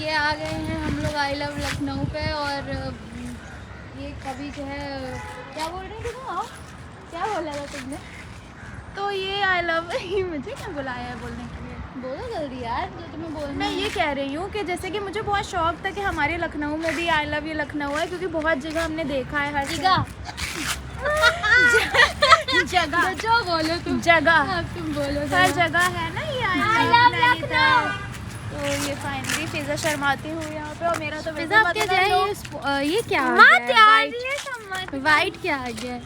ये आ गए हैं हम लोग आई लव लखनऊ पे। और ये कभी जो है क्या बोल रही थी तुम? आओ, क्या बोला था तुमने? तो ये आई लव मुझे क्या बुलाया है बोलने के लिए? बोलो जल्दी यार जो तुम्हें बोलना मैं है। ये कह रही हूँ कि जैसे कि मुझे बहुत शौक था कि हमारे लखनऊ में भी आई लव यू लखनऊ है, क्योंकि बहुत जगह हमने देखा है। हर जगह जगह जो बोलो तुम, जगह तुम बोलो हर जगह है ना ये आई लव लखनऊ। तो ये फाइनली फिजा शर्माती हूँ यहाँ पे, और मेरा तो पिज़्ज़ा आपके जाए ये क्या आ गया है? वाइट क्या आ गया है?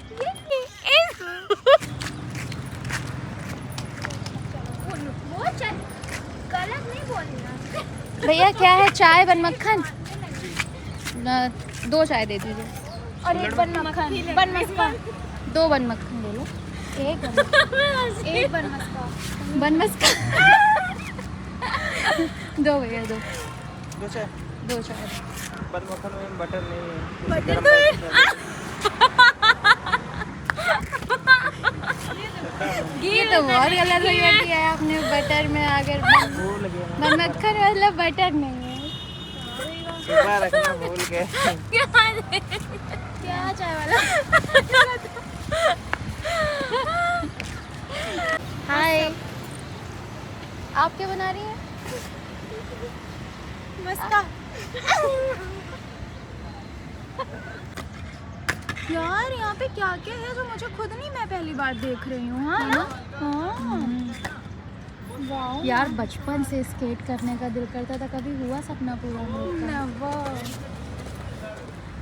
गलत नहीं बोलना भैया क्या है? चाय बन मक्खन? 2 चाय दे दीजिए। और एक बन मक्खन, बन मस्का। 2 बन मक्खन ले लो। एक बन मस्का। बन मस्का 2 भैया 2 2 चाय। बन मक्खन में बटर नहीं है। बटर ये तो बहुत गलत हो गया है आपने। बटर में अगर भूल गया बन मक्खन मतलब बटर नहीं है। सुबह रखना भूल गए। क्या चाय वाला? हाय, आप क्या बना रही हैं? मस्का। यार यहाँ पे क्या क्या है जो मुझे खुद नहीं, मैं पहली बार देख रही हूँ। हाँ वाओ यार बचपन से स्केट करने का दिल करता था, कभी हुआ सपना पूरा नहीं हुआ।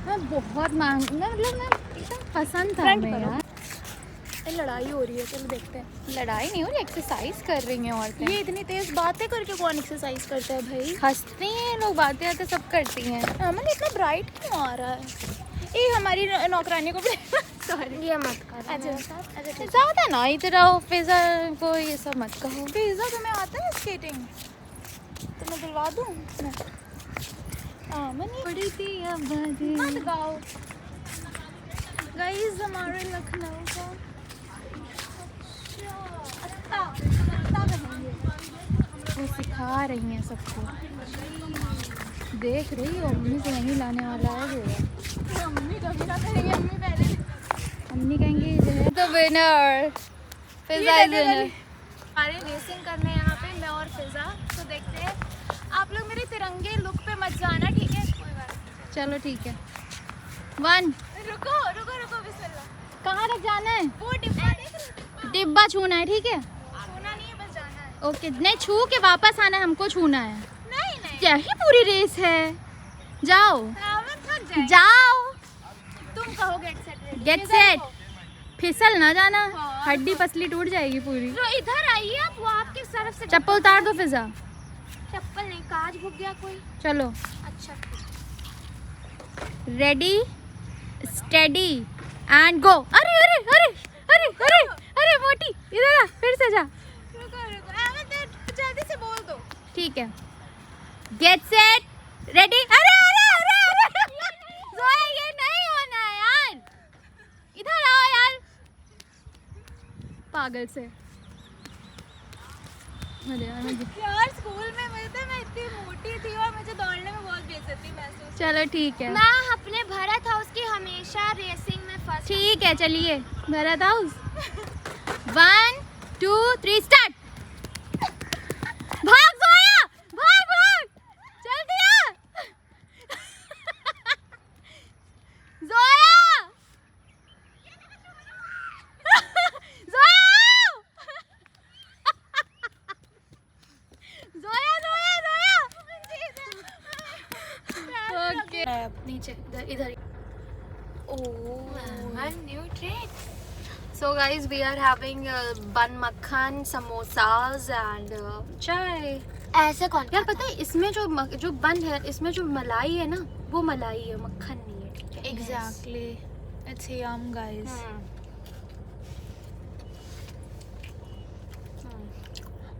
मैं बहुत मैं एकदम पसंद था Front मैं करो। यार। ये लड़ाई हो रही है, चलो देखते हैं। लड़ाई नहीं हो रही, एक्सरसाइज कर रही हैं औरतें। ये इतनी तेज बातें करके कौन एक्सरसाइज करता है भाई? हंसती हैं लोग, बातें आते सब करती हैं। अमन इतना ब्राइट क्यों आ रहा है? ये हमारी नौकरानी को भी सॉरी ये मत कर। अच्छा ज़्यादा ना इतना फिजा को ये सब मत कहो। पिज़्ज़ा तुम्हें आता है स्केटिंग? तो मैं दिलवा दूँ? अमन ये बड़ी थी आबादी। मत गाओ गाइस, हमारे लखनऊ का अच्छा वो सिखा रही हैं सबको। देख रही हो मम्मी को नहीं लाने वाला है वो। अम्मी कभी ना करेंगे, अम्मी पहले मम्मी कहेंगे जो है तो विनर फिजा इज विनर। हमारे रेसिंग करने यहाँ पे मैं और फिजा। तो देखते हैं, आप लोग मेरे तिरंगे लुक पे मत जाना, ठीक है? कोई बात नहीं। चलो ठीक है। 1 रुको रुको रुको, बिस्मिल्लाह। कहाँ तक जाना है? वो डिब्बा देख रहे हो? डिब्बा छूना है, ठीक है? छूना नहीं है, बस जाना है। ओके, नहीं छू के वापस आना है, हमको छूना है। नहीं नहीं, क्या ही पूरी रेस है। जाओ अमन थक जाए। जाओ, तुम कहो get set ready. Get set. फिसल ना जाना, हाँ, हड्डी पसली टूट जाएगी पूरी। तो इधर आइए आप, वो आपके तरफ से चप्पल उतार दो फिजा। चप्पल नहीं, काज भूग गया कोई। चलो अच्छा रेडी स्टेडी एंड गो। अरे अरे अरे अरे अरे अरे मोटी इधर आ, फिर से जा। रुको रुको, अमन जल्दी से बोल दो। ठीक है, गेट सेट रेडी। अरे अरे अरे अरे जोया, ये नहीं होना है यार, इधर आओ यार, पागल से। अरे यार स्कूल में मैं इतनी मोटी थी और मुझे दौड़ने में बहुत बेइज्जती महसूस। चलो ठीक है, मैं अपने भरत हाउस की हमेशा रेसिंग में फर्स्ट। ठीक है चलिए भरत हाउस। 1 2 3 स्टार्ट। भाग जोया, भाग भाग, जल्दी आ जोया जोया जोया जोया जोया। ओके नीचे इधर इधर। New train. So guys, we are having bun makhan, samosas and chai. ऐसे कौन? यार पता है इसमें जो बन है, इसमें जो मलाई है ना, वो मलाई है, मक्खन नहीं है, ठीक है? Exactly, it's yum guys.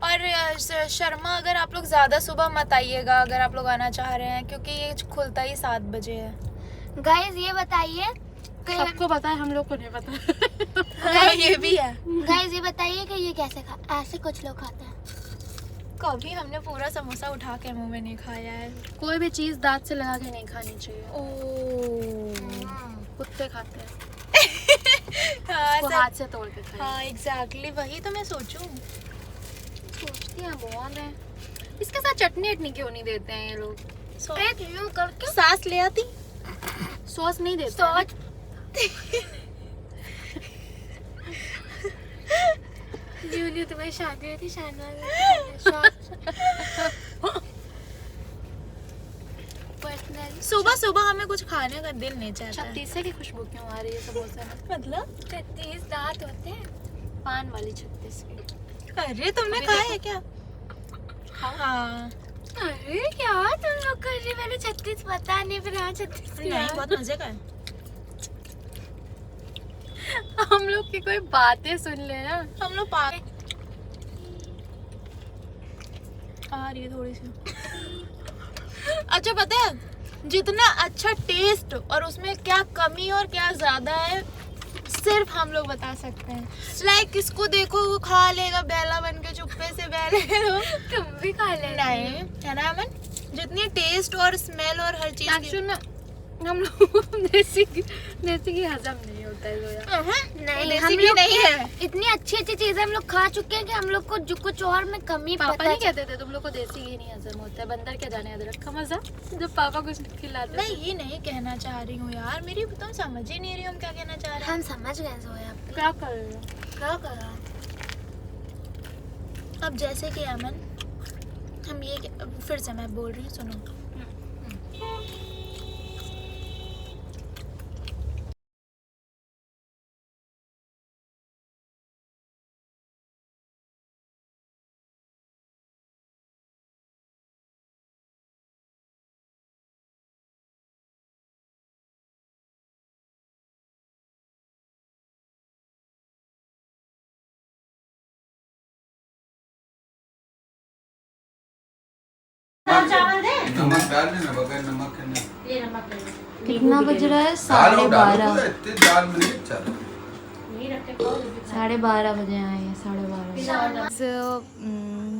और शर्मा, अगर आप लोग ज़्यादा सुबह मत आइएगा अगर आप लोग आना चाह रहे हैं, क्योंकि ये खुलता ही 7 बजे है। गाइस ये बताइए, सबको पता है, हम लोग को नहीं पता। ये भी है। गाइस ये बताइए कि ये कैसे ऐसे कुछ लोग खाते हैं। कभी हमने पूरा समोसा उठा के मुंह में नहीं खाया है। कोई भी चीज़ दांत से लगा के नहीं खानी चाहिए। ओ कुत्ते खाते हैं, हाँ, उसको हाथ से तोड़ के खाए। हाँ एग्जैक्टली वही तो मैं सोचूं। सोचती हैं बहुत है। इसके साथ चटनी वटनी क्यों नहीं देते हैं ये लोग? यूं करके सांस ले आती। सॉस नहीं देते सॉस न्यू तुम्हारी शादी हुई थी पर्सनल। सुबह सुबह हमें कुछ खाने का दिल नहीं चाहता है। छत्तीसे की खुशबू क्यों आ रही है समोसे में? मतलब 36 दांत होते हैं। पान वाली 36 की। अरे तुमने खाया है क्या? हाँ अरे क्या तुम लोग कर रहे? मैंने 36 पता नहीं, फिर हाँ 36 नहीं बहुत मजे का है। हम लोग की कोई बातें सुन ले ना। हम लोग आ रही है थोड़ी सी। अच्छा पता है जितना अच्छा टेस्ट और उसमें क्या कमी और क्या ज्यादा है सिर्फ हम लोग बता सकते हैं। लाइक किसको देखो वो खा लेगा बेला बन के चुप्पे से बैठे रहो। तुम भी खा ले। नहीं है ना अमन, जितनी टेस्ट और स्मेल और हर चीज एक्चुअल में हम लोग देसी की हजम नहीं होता है जोया। नहीं देसी हम घी लोग नहीं है। इतनी अच्छी अच्छी चीजें हम लोग खा चुके हैं कि हम लोग को जो कुछ और में कमी पापा पता नहीं कहते थे तुम लोग को देसी घी नहीं हजम होता है? बंदर क्या जाने अदरक का मजा जब पापा कुछ खिलाते मैं ये नहीं कहना चाह रही हूँ यार, मेरी तुम समझ ही नहीं रही हो हम क्या कहना चाह रहे हैं। हम समझ गए सोया। क्या कर रहे हो? क्या करा? अब जैसे कि अमन हम ये फिर से मैं बोल रही हूँ सुनो। नमक डाल देना, बगैर नमक के ना। कितना बज रहा है? डालो, डालो, 12:30। इतनी दाल में नहीं चल। 12:30 बजे आए हैं। 12:30।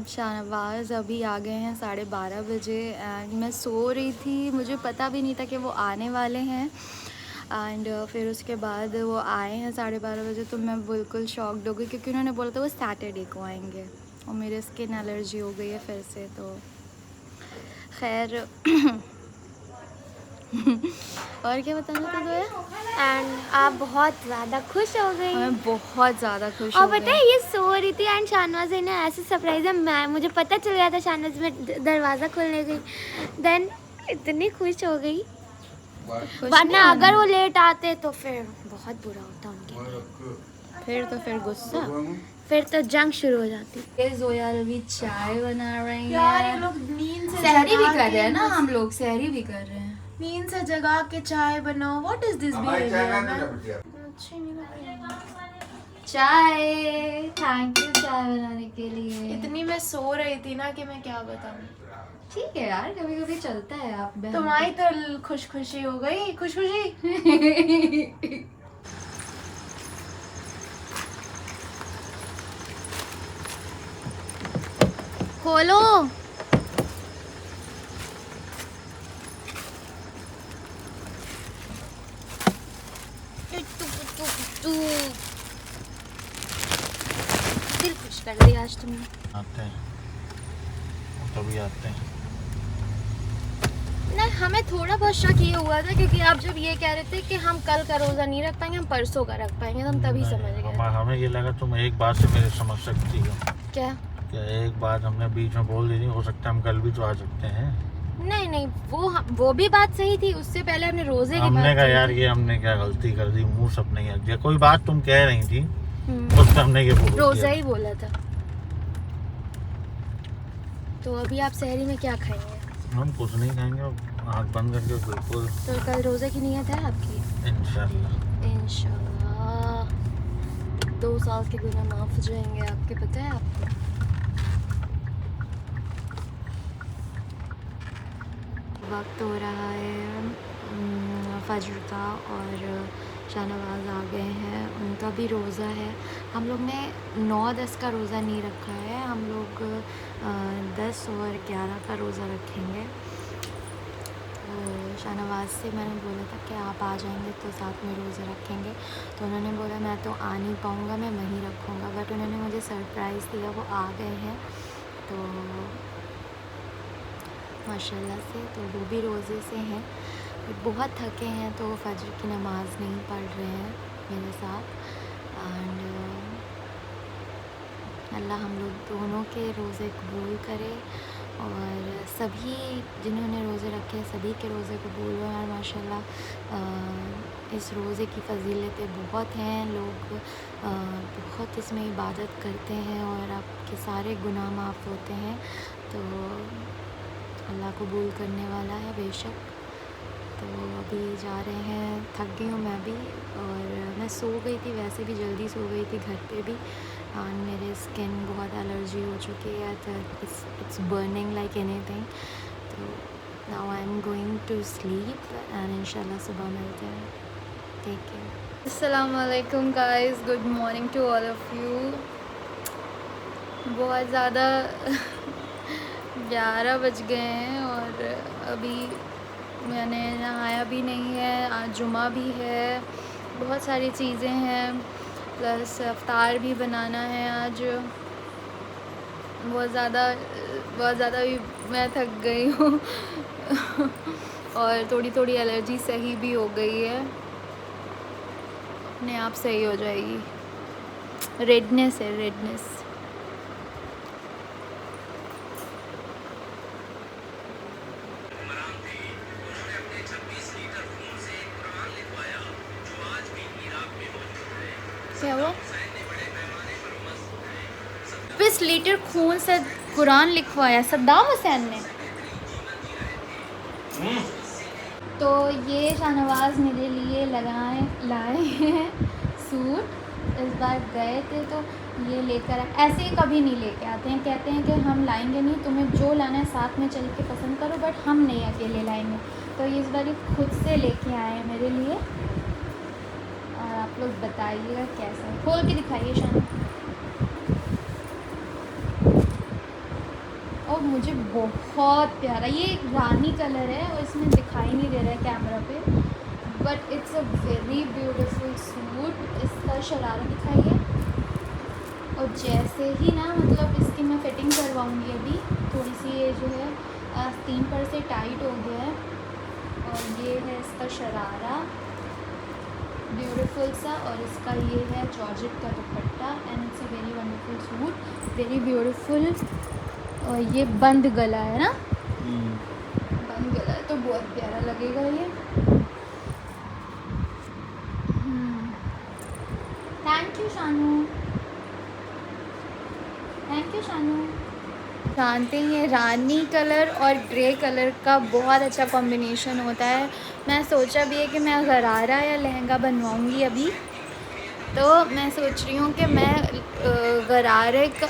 शाहनवाज अभी आ गए हैं 12:30 बजे एंड मैं सो रही थी, मुझे पता भी नहीं था कि वो आने वाले हैं। एंड फिर उसके बाद वो आए हैं 12:30 बजे, तो मैं बिल्कुल शॉक्ड हो गई क्योंकि उन्होंने बोला था वो सैटरडे को आएंगे और मेरे स्किन एलर्जी हो गई है फिर से, तो खैर और क्या बताना था जोया? एंड आप बहुत ज्यादा खुश हो गई। मैं बहुत ज़्यादा खुश और हो पता है ये सो रही थी एंड शाहनवाज ने ऐसे सरप्राइज है, मैं मुझे पता चल गया था शाहनवाज में दरवाज़ा खोलने गई, देन इतनी खुश हो गई। वरना अगर वो लेट आते तो फिर बहुत बुरा होता उनके लिए। फिर गुस्सा, फिर तो जंग शुरू हो जाती। जोया अभी चाय बना रही यार ये है। लोग नींद से सहरी भी जगा कर रहे हैं के- ना हम लोग, सहरी भी कर रहे हैं। नींद से जगा के चाय बनाओ। व्हाट इज दिस हमारी चाय बिहेवियर? ना देना बिटिया। चाय, थैंक यू चाय बनाने के लिए। इतनी मैं सो रही थी ना कि मैं क्या बताऊं। ठीक है यार, कभी कभी चलता है। आप बहन तुम्हारी तो खुशखुशी हो गई। खुशखुशी खोलो। दिल खुश कर दिया आज तुमने। आते हैं तभी आते हैं। नहीं, हमें थोड़ा बहुत शक ये हुआ था क्योंकि आप जब ये कह रहे थे कि हम कल का रोज़ा नहीं रख पाएंगे, हम परसों का रख पाएंगे, तो हम तभी समझ गए। हमें ये लगा तुम एक बात से मेरे समझ सकती हो क्या? क्या? एक बात हमने बीच में बोल दी थी, हो सकता है हम कल भी तो आ सकते हैं। नहीं, वो भी बात सही थी। उससे पहले हमने रोजे की हमने बात कहा की यार थी। ये हमने क्या गलती कर दी, मुंह सब नहीं आ गया। कोई बात तुम कह रही थी उस पर हमने ये बोल रोजा दिया। ही बोला था। तो अभी आप सहरी में क्या खाएंगे? हम कुछ नहीं खाएंगे, आँख बंद करके बिल्कुल तो कल रोजे की नियत है आपकी? इंशाल्लाह। इंशाल्लाह 2 साल के गुनाह माफ हो जाएंगे आपके, पता है आपको? वक्त हो रहा है फजर का और शाहनवाज आ गए हैं, उनका भी रोज़ा है। हम लोग ने 9-10 का रोज़ा नहीं रखा है, हम लोग 10 और 11 का रोज़ा रखेंगे। शाहनवाज से मैंने बोला था कि आप आ जाएंगे तो साथ में रोज़ा रखेंगे, तो उन्होंने बोला मैं तो आ नहीं पाऊँगा, मैं वहीं रखूँगा। बट उन्होंने मुझे सरप्राइज़ दिया, वो आ गए हैं तो माशाल्लाह से। तो वो भी रोज़े से हैं, बहुत थके हैं तो फजर की नमाज़ नहीं पढ़ रहे हैं मेरे साथ। एंड अल्लाह हम लोग दोनों के रोज़े कबूल करे और सभी जिन्होंने रोज़े रखे सभी के रोज़े कबूल हुए। और माशाल्लाह इस रोज़े की फ़जीलतें बहुत हैं, लोग बहुत इसमें इबादत करते हैं और आपके सारे गुनाह माफ़ होते हैं। तो अल्लाह कबूल करने वाला है बेशक। तो अभी जा रहे हैं, थक गई हूँ मैं भी और मैं सो गई थी, वैसे भी जल्दी सो गई थी घर पे भी। और मेरे स्किन बहुत एलर्जी हो चुकी है, तो इट्स बर्निंग लाइक एनीथिंग। तो now I am going to sleep and इंशाल्लाह सुबह मिलते हैं। Take care. अस्सलाम वालेकुम guys, good morning to all of you. बहुत ज़्यादा 11 बज गए हैं और अभी मैंने नहाया भी नहीं है। आज जुमा भी है, बहुत सारी चीज़ें हैं, प्लस अफ्तार भी बनाना है आज। बहुत ज़्यादा भी मैं थक गई हूँ और थोड़ी थोड़ी एलर्जी सही भी हो गई है, अपने आप सही हो जाएगी। रेडनेस है, रेडनेस। क्या हुआ? 20 लीटर खून से कुरान लिखवाया सद्दाम हुसैन ने। तो ये शाहनवाज मेरे लिए लाए हैं सूट। इस बार गए थे तो ये लेकर ऐसे ही कभी नहीं लेके आते हैं, कहते हैं कि हम लाएंगे नहीं, तुम्हें जो लाना है साथ में चल के पसंद करो, बट हम नहीं अकेले लाएंगे। तो ये इस बार खुद से लेके आए हैं मेरे लिए और आप लोग बताइएगा कैसा है। खोल के दिखाइए शान। और मुझे बहुत प्यारा ये रानी कलर है और इसमें दिखाई नहीं दे रहा है कैमरा पे, but it's a very beautiful suit. इसका शरारा दिखाइए। और जैसे ही ना मतलब इसकी मैं फ़िटिंग करवाऊँगी, अभी थोड़ी सी ये जो है 3 पर से टाइट हो गया है। और ये है इसका शरारा ब्यूटीफुल सा, और इसका ये है जॉर्जेट का दुपट्टा and it's a very wonderful suit, very beautiful. और ये बंद गला है ना, बंद गला है तो बहुत प्यारा लगेगा ये। Thank you Shanu, thank you Shanu. जानते हैं रानी कलर और ग्रे कलर का बहुत अच्छा कॉम्बिनेशन होता है। मैं सोचा भी है कि मैं गरारा या लहंगा बनवाऊंगी अभी, तो मैं सोच रही हूँ कि मैं गरारे का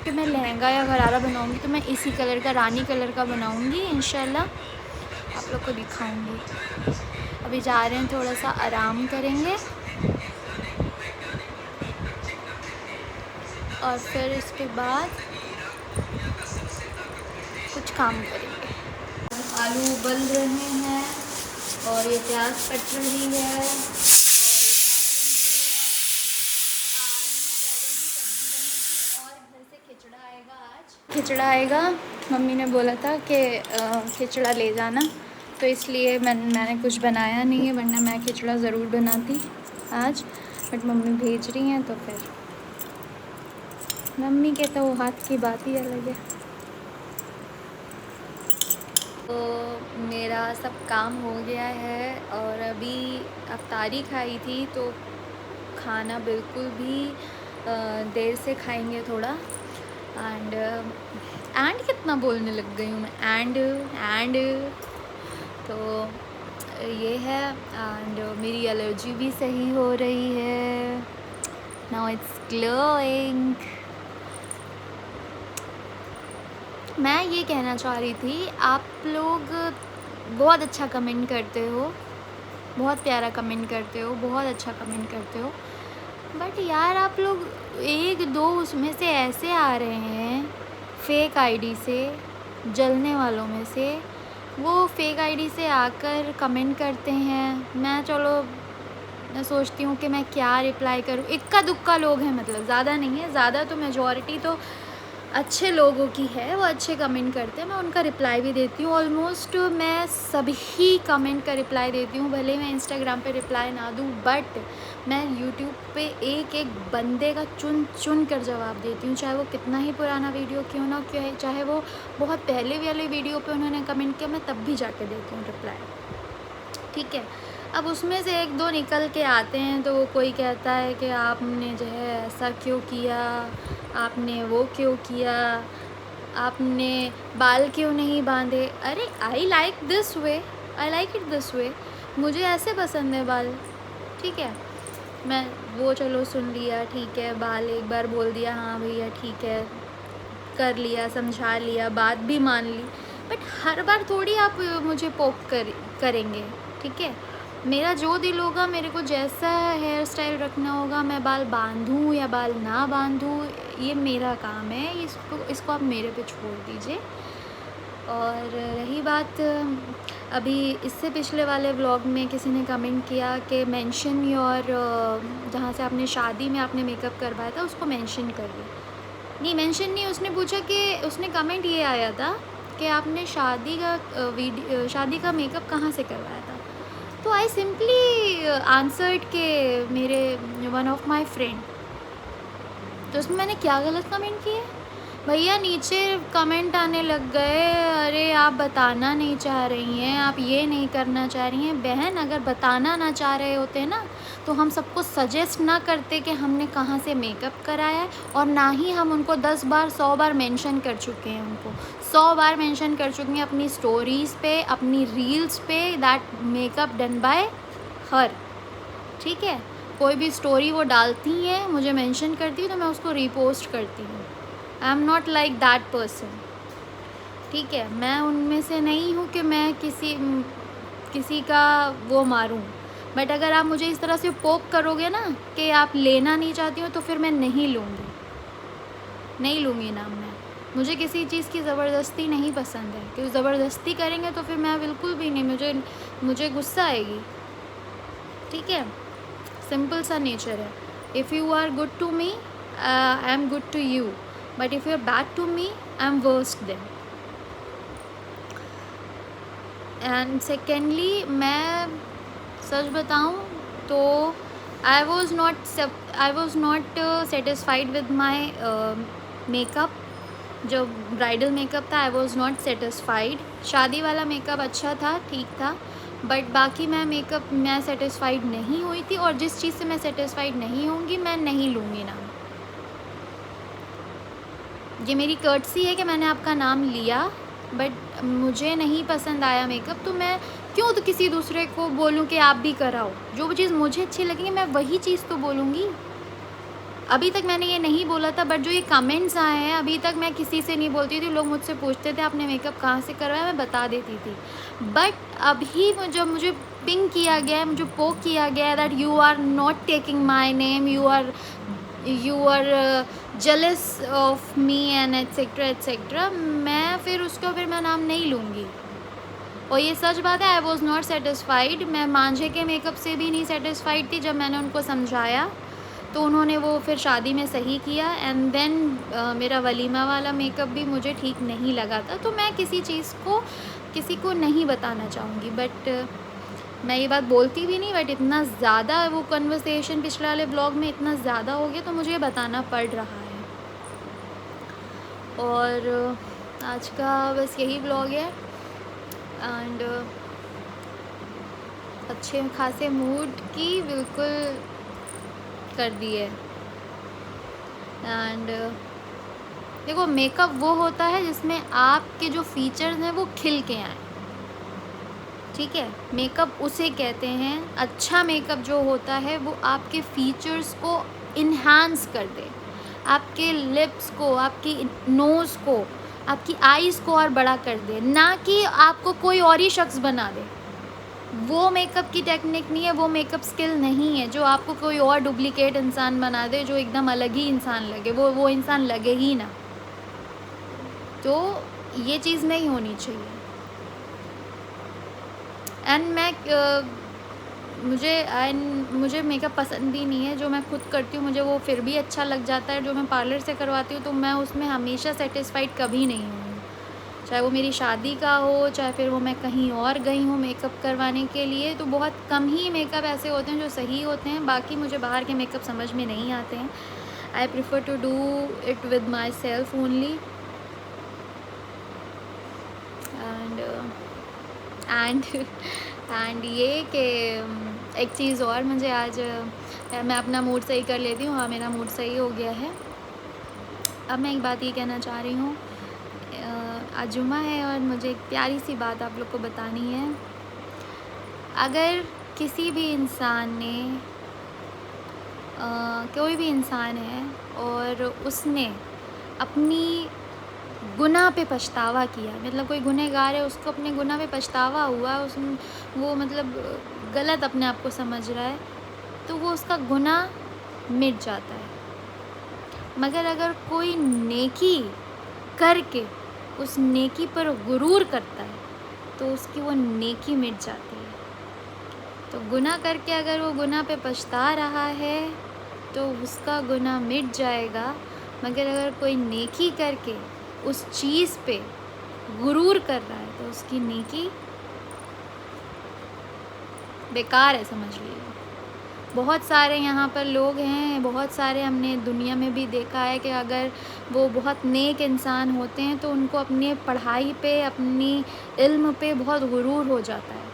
कि मैं लहंगा या गरारा बनाऊंगी तो मैं इसी कलर का रानी कलर का बनाऊंगी, इंशाल्लाह आप लोग को दिखाऊंगी। अभी जा रहे हैं, थोड़ा सा आराम करेंगे और फिर इसके बाद कुछ काम करेंगे। आलू उबल रहे हैं और ये प्याज कट रही है। खिचड़ा आएगा, मम्मी ने बोला था कि खिचड़ा ले जाना, तो इसलिए मैंने कुछ बनाया नहीं है, वरना मैं खिचड़ा ज़रूर बनाती आज, बट मम्मी भेज रही हैं तो फिर मम्मी के तो हाथ की बात ही अलग है। तो मेरा सब काम हो गया है और अभी अफ्तारी खाई थी, तो खाना बिल्कुल भी देर से खाएंगे थोड़ा। एंड कितना बोलने लग गई हूँ मैं, एंड तो ये है। एंड मेरी एलर्जी भी सही हो रही है, नाउ इट्स ग्लोइंग। मैं ये कहना चाह रही थी, आप लोग बहुत अच्छा कमेंट करते हो बहुत प्यारा कमेंट करते हो, बहुत अच्छा कमेंट करते हो, बट यार आप लोग एक दो उसमें से ऐसे आ रहे हैं फेक आईडी से, जलने वालों में से, वो फेक आईडी से आकर कमेंट करते हैं। मैं सोचती हूँ कि मैं क्या रिप्लाई करूँ। इक्का दुक्का लोग हैं, मतलब ज़्यादा नहीं है, ज़्यादा तो मेजॉरिटी तो अच्छे लोगों की है, वो अच्छे कमेंट करते हैं, मैं उनका रिप्लाई भी देती हूँ। ऑलमोस्ट मैं सभी कमेंट का रिप्लाई देती हूँ, भले मैं इंस्टाग्राम पे रिप्लाई ना दूँ, बट मैं यूट्यूब पे एक एक बंदे का चुन चुन कर जवाब देती हूँ, चाहे वो कितना ही पुराना वीडियो क्यों ना क्यों है, चाहे वो बहुत पहले वाले वीडियो पे उन्होंने कमेंट किया, मैं तब भी जाके देती हूँ रिप्लाई, ठीक है। अब उसमें से एक दो निकल के आते हैं तो कोई कहता है कि आपने जो है ऐसा क्यों किया, आपने वो क्यों किया, आपने बाल क्यों नहीं बांधे। अरे I like this way, I like it this way, मुझे ऐसे पसंद है बाल, ठीक है। मैं वो चलो सुन लिया, ठीक है, बाल एक बार बोल दिया, हाँ भैया ठीक है, कर लिया, समझा लिया, बात भी मान ली, बट हर बार थोड़ी आप मुझे पोक करेंगे, ठीक है। मेरा जो दिल होगा, मेरे को जैसा हेयर स्टाइल रखना होगा, मैं बाल बांधूँ या बाल ना बांधूँ, ये मेरा काम है, इसको आप मेरे पे छोड़ दीजिए। और रही बात अभी इससे पिछले वाले व्लॉग में किसी ने कमेंट किया कि मेंशन योर, जहाँ से आपने शादी में आपने मेकअप करवाया था उसको मेंशन करिए। नहीं, मेंशन नहीं, उसने पूछा कि उसने कमेंट ये आया था कि आपने शादी का मेकअप कहाँ से करवाया था, तो आई सिंपली आंसर्ड के मेरे वन ऑफ माई फ्रेंड। तो उसमें मैंने क्या गलत कमेंट किया भैया? नीचे कमेंट आने लग गए, अरे आप बताना नहीं चाह रही हैं, आप ये नहीं करना चाह रही हैं। बहन, अगर बताना ना चाह रहे होते ना तो हम सबको सजेस्ट ना करते कि हमने कहाँ से मेकअप कराया है, और ना ही हम उनको 10 बार 100 बार मेंशन कर चुके हैं, उनको 100 बार मेंशन कर चुके हैं अपनी स्टोरीज़ पे, अपनी रील्स पे, दैट मेकअप डन बाय हर, ठीक है। कोई भी स्टोरी वो डालती हैं, मुझे मेंशन करती है तो मैं उसको रीपोस्ट करती हूँ। आई am not like that person, ठीक है। मैं उनमें से नहीं हूँ कि मैं किसी का वो मारूँ, बट अगर आप मुझे इस तरह से पोक करोगे ना कि आप लेना नहीं चाहती हो, तो फिर मैं नहीं लूँगी नाम मैं। मुझे किसी चीज़ की ज़बरदस्ती नहीं पसंद है, क्योंकि ज़बरदस्ती करेंगे तो फिर मैं बिल्कुल भी नहीं, मुझे गुस्सा आएगी, ठीक है। सिंपल सा नेचर है। If you are good to me, I am good to you, but if you are bad to me, I am worst then. And secondly, मैं सच बताऊं तो I was not satisfied with my makeup. जो bridal makeup था, I was not satisfied. शादी वाला makeup अच्छा था, ठीक था, बट बाकी मैं सेटिस्फाइड नहीं हुई थी, और जिस चीज़ से मैं सेटिस्फाइड नहीं होंगी मैं नहीं लूँगी नाम। ये मेरी कर्टसी है कि मैंने आपका नाम लिया, बट मुझे नहीं पसंद आया मेकअप, तो मैं क्यों तो किसी दूसरे को बोलूं कि आप भी कराओ। जो चीज़ मुझे अच्छी लगेगी मैं वही चीज़ तो बोलूँगी। अभी तक मैंने ये नहीं बोला था, बट जो ये कमेंट्स आए हैं, अभी तक मैं किसी से नहीं बोलती थी। लोग मुझसे पूछते थे आपने मेकअप कहाँ से करवाया, मैं बता देती थी, बट अभी जब मुझे पिंग किया गया है, मुझे पोक किया गया है that you are not taking my name, you are jealous of me and etcetera etcetera, फिर मैं नाम नहीं लूँगी। और ये सच बात है, आई वॉज नॉट सेटिस्फाइड। मैं मांझे के मेकअप से भी नहीं सेटिस्फाइड थी। जब मैंने उनको समझाया तो उन्होंने वो फिर शादी में सही किया, एंड देन मेरा वलीमा वाला मेकअप भी मुझे ठीक नहीं लगा था। तो मैं किसी को नहीं बताना चाहूँगी, बट मैं ये बात बोलती भी नहीं, बट इतना ज़्यादा वो कन्वर्सेशन पिछले वाले ब्लॉग में इतना ज़्यादा हो गया तो मुझे बताना पड़ रहा है। और आज का बस यही ब्लॉग है, एंड अच्छे खासे मूड की बिल्कुल कर दिए। एंड देखो, मेकअप वो होता है जिसमें आपके जो फीचर्स हैं वो खिल के आए, ठीक है। मेकअप उसे कहते हैं, अच्छा मेकअप जो होता है वो आपके फीचर्स को इन्हांस कर दे, आपके लिप्स को, आपकी नोज़ को, आपकी आईज़ को और बड़ा कर दे, ना कि आपको कोई और ही शख्स बना दे, वो मेकअप की टेक्निक नहीं है, वो मेकअप स्किल नहीं है जो आपको कोई और डुप्लीकेट इंसान बना दे, जो एकदम अलग ही इंसान लगे, वो इंसान लगे ही ना। तो ये चीज़ नहीं होनी चाहिए। एंड मुझे मेकअप पसंद ही नहीं है। जो मैं खुद करती हूँ मुझे वो फिर भी अच्छा लग जाता है। जो मैं पार्लर से करवाती हूँ तो मैं उसमें हमेशा सेटिस्फाइड कभी नहीं हूँ, चाहे वो मेरी शादी का हो, चाहे फिर वो मैं कहीं और गई हूँ मेकअप करवाने के लिए। तो बहुत कम ही मेकअप ऐसे होते हैं जो सही होते हैं, बाकी मुझे बाहर के मेकअप समझ में नहीं आते हैं। I prefer to do it with myself only. And ये कि एक चीज़ और, मुझे आज मैं अपना मूड सही कर लेती हूँ। हाँ, मेरा मूड सही हो गया है। अब मैं एक बात ये कहना चाह रही हूँ, आज जुम्मा है और मुझे एक प्यारी सी बात आप लोग को बतानी है। अगर किसी भी इंसान ने कोई भी इंसान है और उसने अपनी गुनाह पे पछतावा किया, मतलब कोई गुनहगार है, उसको अपने गुनाह पे पछतावा हुआ, वो मतलब गलत अपने आप को समझ रहा है, तो वो उसका गुनाह मिट जाता है। मगर अगर कोई नेकी करके उस नेकी पर गुरूर करता है तो उसकी वो नेकी मिट जाती है। तो गुनाह करके अगर वो गुनाह पे पछता रहा है तो उसका गुनाह मिट जाएगा। मगर अगर कोई नेकी करके उस चीज़ पे गुरूर कर रहा है तो उसकी नेकी बेकार है, समझ लीजिए। बहुत सारे यहाँ पर लोग हैं, बहुत सारे हमने दुनिया में भी देखा है कि अगर वो बहुत नेक इंसान होते हैं तो उनको अपनी पढ़ाई पे, अपनी इल्म पे बहुत गुरूर हो जाता है।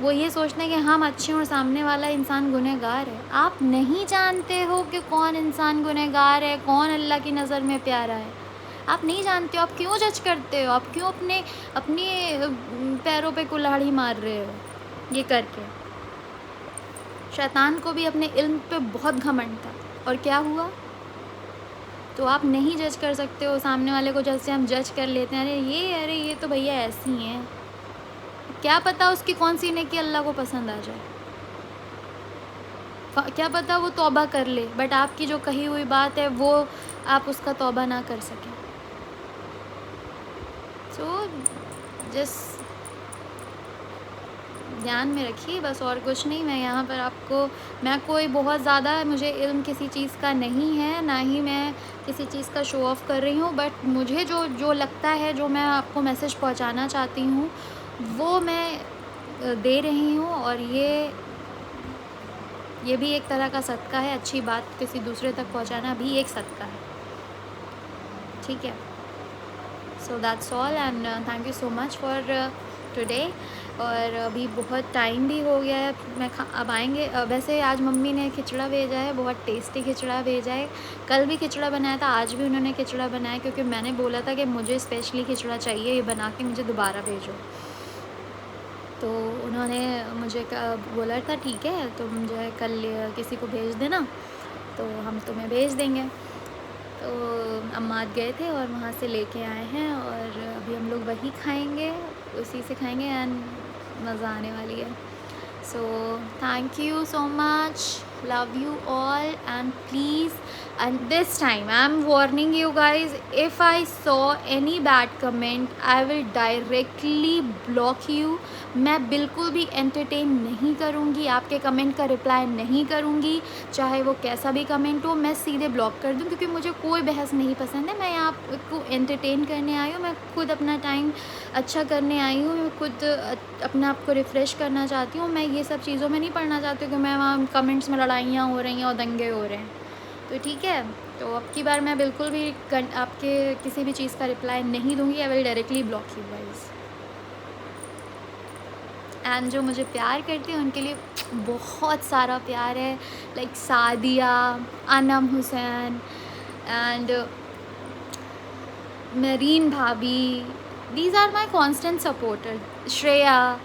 वो ये सोचते हैं कि हम अच्छे हैं और सामने वाला इंसान गुनहगार है। आप नहीं जानते हो कि कौन इंसान गुनहगार है, कौन अल्लाह की नज़र में प्यारा है। आप नहीं जानते हो, आप क्यों जज करते हो? आप क्यों अपने पैरों पे कुल्हाड़ी मार रहे हो ये करके? शैतान को भी अपने इल्म पे बहुत घमंड था और क्या हुआ? तो आप नहीं जज कर सकते हो सामने वाले को। जैसे हम जज कर लेते हैं, अरे ये तो भैया ऐसी हैं, क्या पता उसकी कौन सी नेकी अल्लाह को पसंद आ जाए, क्या पता वो तौबा कर ले, बट आपकी जो कही हुई बात है वो आप उसका तौबा ना कर सकें। तो जस्ट ध्यान में रखिए, बस और कुछ नहीं। मैं यहाँ पर मैं कोई बहुत ज़्यादा, मुझे इल्म किसी चीज़ का नहीं है, ना ही मैं किसी चीज़ का शो ऑफ़ कर रही हूँ, बट मुझे जो लगता है, जो मैं आपको मैसेज पहुँचाना चाहती हूँ वो मैं दे रही हूँ। और ये भी एक तरह का सदका है। अच्छी बात किसी दूसरे तक पहुँचाना भी एक सदका है, ठीक है। So that's all and thank you so much for today. और अभी बहुत टाइम भी हो गया है, अब आएंगे। वैसे आज मम्मी ने खिचड़ा भेजा है, बहुत टेस्टी खिचड़ा भेजा है। कल भी खिचड़ा बनाया था, आज भी उन्होंने खिचड़ा बनाया, क्योंकि मैंने बोला था कि मुझे स्पेशली खिचड़ा चाहिए, ये बना के मुझे दोबारा भेजो। तो उन्होंने मुझे बोला था ठीक है, तो मुझे कल किसी को भेज देना, तो हम तुम्हें भेज देंगे। तो अम्मा गए थे और वहाँ से लेके आए हैं, और अभी हम लोग वही खाएंगे, उसी से खाएंगे एंड मज़ा आने वाली है। सो thank you so much, love you all, and please, and this time I am warning you guys, if I saw any bad comment I will directly block you। मैं बिल्कुल भी एंटरटेन नहीं करूँगी, आपके कमेंट का रिप्लाई नहीं करूँगी, चाहे वो कैसा भी कमेंट हो, मैं सीधे ब्लॉक कर दूँ, क्योंकि मुझे कोई बहस नहीं पसंद है। मैं आपको एंटरटेन करने आई हूँ, मैं खुद अपना टाइम अच्छा करने आई हूँ, मैं खुद अपने आप को रिफ़्रेश करना चाहती हूँ। मैं ये सब चीज़ों में नहीं पढ़ना चाहती हूँ कि मैं वहाँ कमेंट्स में लड़ाइयाँ हो रही हैं और दंगे हो रहे हैं। तो ठीक है, तो अब की बार मैं बिल्कुल भी आपके किसी भी चीज़ का रिप्लाई नहीं दूँगी। आई will directly block you guys. And जो मुझे प्यार करती है उनके लिए बहुत सारा प्यार है, like Sadia, Anam Hussain and Mareen bhabhi, these are my constant supporter. Shreya,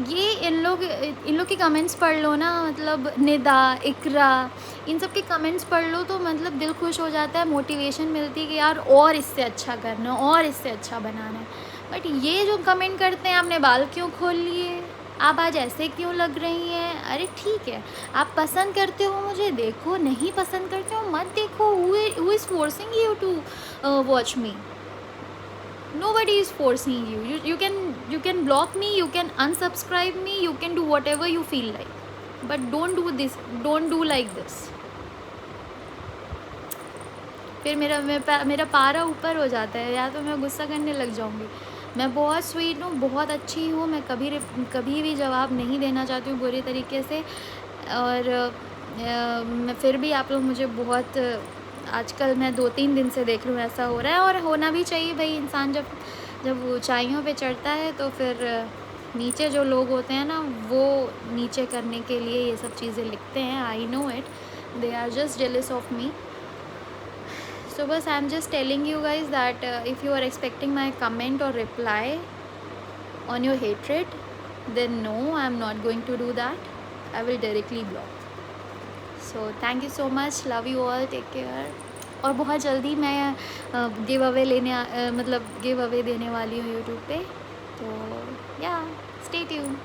ये इन लोग के कमेंट्स पढ़ लो ना, मतलब निदा, इकरा, इन सब के कमेंट्स पढ़ लो तो मतलब दिल खुश हो जाता है, मोटिवेशन मिलती है कि यार और इससे अच्छा करना, और इससे अच्छा बनाना है। बट ये जो कमेंट करते हैं आपने बाल क्यों खोल लिए, आप आज ऐसे क्यों लग रही हैं, अरे ठीक है आप पसंद करते हो मुझे देखो, नहीं पसंद करते हो मत देखो। Who is forcing you to watch me? Nobody is forcing you. You can block me, you can unsubscribe me, you can do whatever you feel like, but don't do this, don't do like this. फिर मेरा पारा ऊपर हो जाता है, या तो मैं गुस्सा करने लग जाऊंगी। मैं बहुत स्वीट हूँ, बहुत अच्छी हूँ, मैं कभी भी जवाब नहीं देना चाहती हूँ बुरी तरीके से। और मैं फिर भी आप लोग मुझे बहुत, आजकल मैं 2-3 दिन से देख रही हूँ ऐसा हो रहा है, और होना भी चाहिए भाई। इंसान जब ऊंचाइयों पे चढ़ता है तो फिर नीचे जो लोग होते हैं ना, वो नीचे करने के लिए ये सब चीज़ें लिखते हैं। I know it, they are just jealous of me. So बस I am just telling you guys that if you are expecting my comment और reply on your hatred, then no, I am not going to do that, I will directly block. So thank you so much, love you all, take care. और बहुत जल्दी मैं give away give away देने वाली हूँ YouTube पे, तो या स्टे ट्यून्ड।